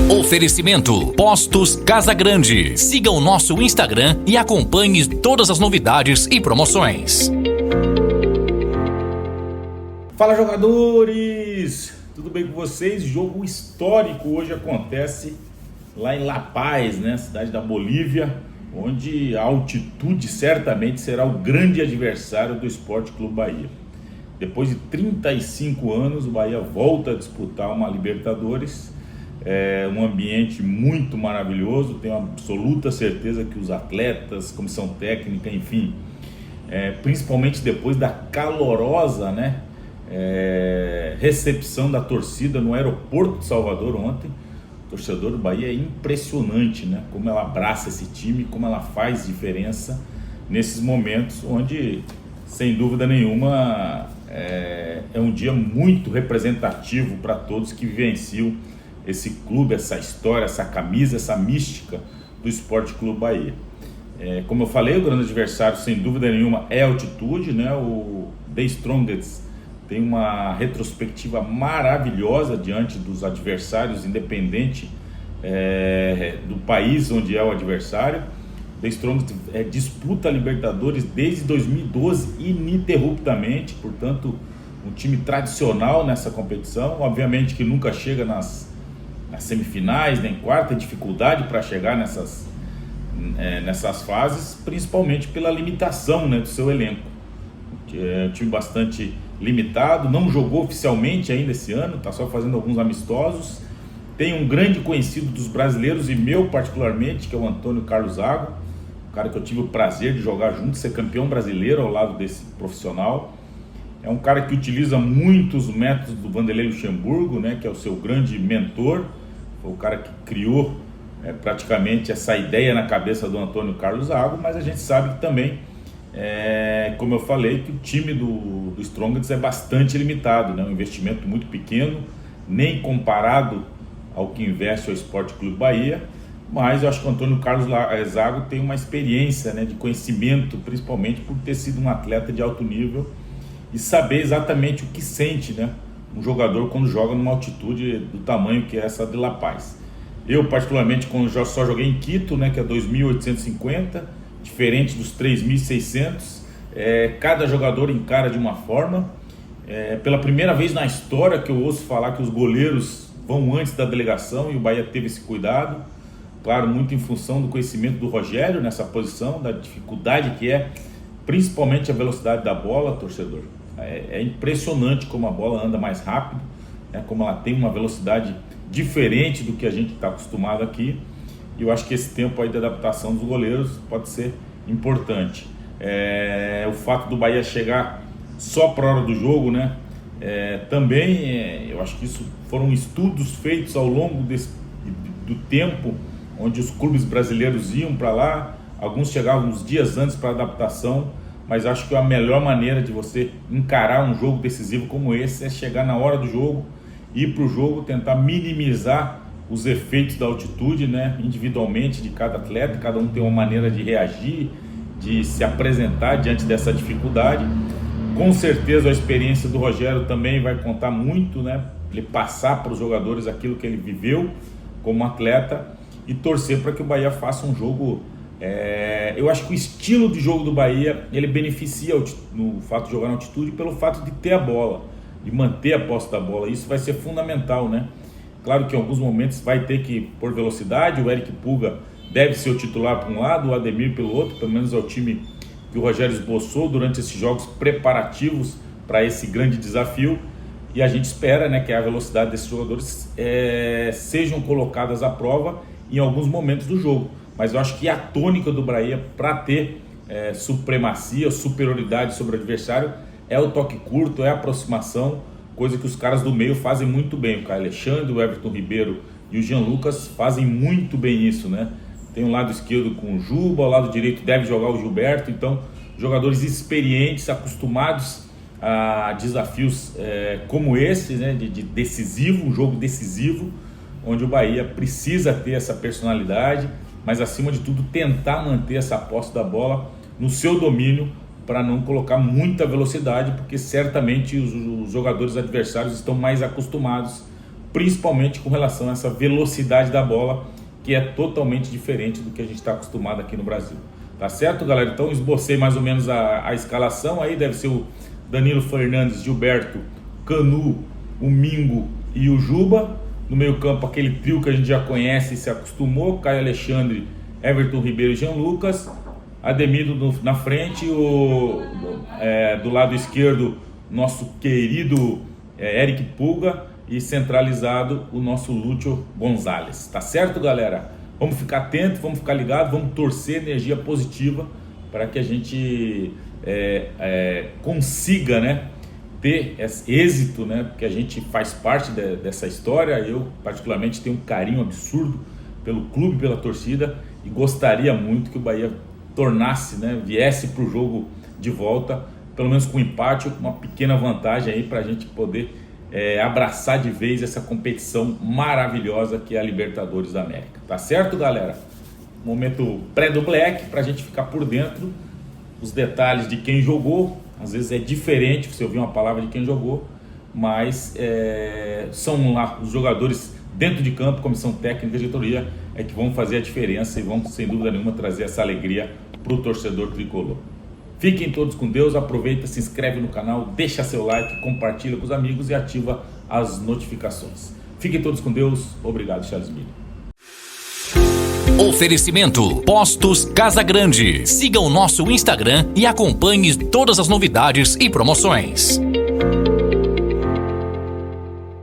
Oferecimento Postos Casa Grande. Siga o nosso Instagram e acompanhe todas as novidades e promoções. Fala, jogadores! Tudo bem com vocês? Jogo histórico hoje acontece lá em La Paz, né? Cidade da Bolívia, onde a altitude certamente será o grande adversário do Sport Clube Bahia. Depois de 35 anos, o Bahia volta a disputar uma Libertadores. É um ambiente muito maravilhoso, tenho absoluta certeza que os atletas, comissão técnica, enfim, principalmente depois da calorosa, né, recepção da torcida no aeroporto de Salvador ontem, o torcedor do Bahia é impressionante, né, como ela abraça esse time, como ela faz diferença nesses momentos onde, sem dúvida nenhuma, é um dia muito representativo para todos que vivenciam esse clube, essa história, essa camisa, essa mística do Sport Clube Bahia. Como eu falei, o grande adversário, sem dúvida nenhuma, é a altitude, né? O The Strongest tem uma retrospectiva maravilhosa diante dos adversários, independente do país onde é o adversário. The Strongest disputa a Libertadores desde 2012 ininterruptamente, portanto, um time tradicional nessa competição. Obviamente que nunca chega nas semifinais, nem quarta, dificuldade para chegar nessas fases, principalmente pela limitação, né, do seu elenco. É um time bastante limitado, não jogou oficialmente ainda esse ano, está só fazendo alguns amistosos. Tem um grande conhecido dos brasileiros, e meu particularmente, que é o Antônio Carlos Zago, um cara que eu tive o prazer de jogar junto, ser campeão brasileiro ao lado desse profissional. É um cara que utiliza muitos métodos do Vanderlei Luxemburgo, né, que é o seu grande mentor. Foi o cara que criou praticamente essa ideia na cabeça do Antônio Carlos Zago, mas a gente sabe que também, como eu falei, que o time do Strongest é bastante limitado, né, um investimento muito pequeno, nem comparado ao que investe o Sport Clube Bahia, mas eu acho que o Antônio Carlos Zago tem uma experiência, né, de conhecimento, principalmente por ter sido um atleta de alto nível e saber exatamente o que sente, né, um jogador quando joga numa altitude do tamanho que é essa de La Paz. Eu, particularmente, quando só joguei em Quito, né, que é 2.850, diferente dos 3.600, cada jogador encara de uma forma. Pela primeira vez na história que eu ouço falar que os goleiros vão antes da delegação, e o Bahia teve esse cuidado, claro, muito em função do conhecimento do Rogério nessa posição, da dificuldade que é, principalmente a velocidade da bola, torcedor. É impressionante como a bola anda mais rápido, né, como ela tem uma velocidade diferente do que a gente está acostumado aqui, e eu acho que esse tempo aí de adaptação dos goleiros pode ser importante. O fato do Bahia chegar só para a hora do jogo, né, também eu acho que isso foram estudos feitos ao longo do tempo, onde os clubes brasileiros iam para lá, alguns chegavam uns dias antes para adaptação, mas acho que a melhor maneira de você encarar um jogo decisivo como esse é chegar na hora do jogo, ir para o jogo, tentar minimizar os efeitos da altitude, né, individualmente de cada atleta. Cada um tem uma maneira de reagir, de se apresentar diante dessa dificuldade. Com certeza a experiência do Rogério também vai contar muito, né, ele passar para os jogadores aquilo que ele viveu como atleta e torcer para que o Bahia faça um jogo. Eu acho que o estilo de jogo do Bahia, ele beneficia no fato de jogar na altitude pelo fato de ter a bola, de manter a posse da bola. Isso vai ser fundamental, né? Claro que em alguns momentos vai ter que pôr velocidade. O Eric Puga deve ser o titular por um lado, o Ademir pelo outro, pelo menos é o time que o Rogério esboçou durante esses jogos preparativos para esse grande desafio, e a gente espera, né, que a velocidade desses jogadores sejam colocadas à prova em alguns momentos do jogo. Mas eu acho que a tônica do Bahia para ter supremacia, superioridade sobre o adversário é o toque curto, é a aproximação, coisa que os caras do meio fazem muito bem. O Caio Alexandre, o Everton Ribeiro e o Jean Lucas fazem muito bem isso, né? Tem um lado esquerdo com o Juba, ao lado direito deve jogar o Gilberto. Então, jogadores experientes, acostumados a desafios como esse, né, de decisivo, um jogo decisivo, onde o Bahia precisa ter essa personalidade, mas acima de tudo tentar manter essa posse da bola no seu domínio para não colocar muita velocidade, porque certamente os jogadores adversários estão mais acostumados principalmente com relação a essa velocidade da bola, que é totalmente diferente do que a gente está acostumado aqui no Brasil. Tá certo, galera? Então esbocei mais ou menos a escalação aí, deve ser o Danilo Fernandes, Gilberto, Canu, o Mingo e o Juba. No meio campo aquele trio que a gente já conhece e se acostumou, Caio Alexandre, Everton Ribeiro e Jean Lucas. Ademir na frente, do lado esquerdo, nosso querido Eric Puga, e centralizado o nosso Lúcio Gonzalez. Tá certo, galera? Vamos ficar atento, vamos ficar ligado, vamos torcer energia positiva para que a gente consiga, né, ter êxito, né, porque a gente faz parte dessa história. Eu particularmente tenho um carinho absurdo pelo clube, pela torcida, e gostaria muito que o Bahia tornasse, né, viesse para o jogo de volta, pelo menos com empate ou com uma pequena vantagem aí, para a gente poder abraçar de vez essa competição maravilhosa que é a Libertadores da América. Tá certo, galera? Momento pré do Black, para a gente ficar por dentro os detalhes de quem jogou. Às vezes é diferente você ouvir uma palavra de quem jogou, mas são lá os jogadores dentro de campo, comissão técnica, diretoria, que vão fazer a diferença e vão, sem dúvida nenhuma, trazer essa alegria para o torcedor tricolor. Fiquem todos com Deus, aproveita, se inscreve no canal, deixa seu like, compartilha com os amigos e ativa as notificações. Fiquem todos com Deus, obrigado, Charles Miller. Oferecimento Postos Casa Grande. Siga o nosso Instagram e acompanhe todas as novidades e promoções.